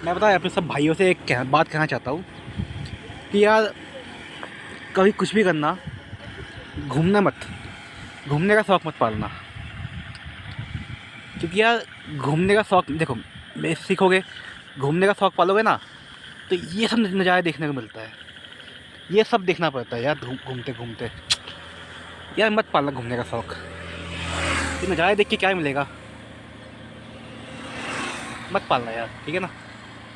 मैं बताया अपने सब भाइयों से एक बात कहना चाहता हूँ कि यार कभी कुछ भी करना, घूमना मत, घूमने का शौक़ मत पालना। क्योंकि यार घूमने का शौक़ देखो, मैं सीखोगे, घूमने का शौक़ पालोगे ना, तो ये सब नज़ारे देखने को मिलता है। ये सब देखना पड़ता है यार घूमते घूमते। यार मत पालना घूमने का शौक़, ये नज़ारे देख के क्या मिलेगा। मत पालना यार, ठीक है ना।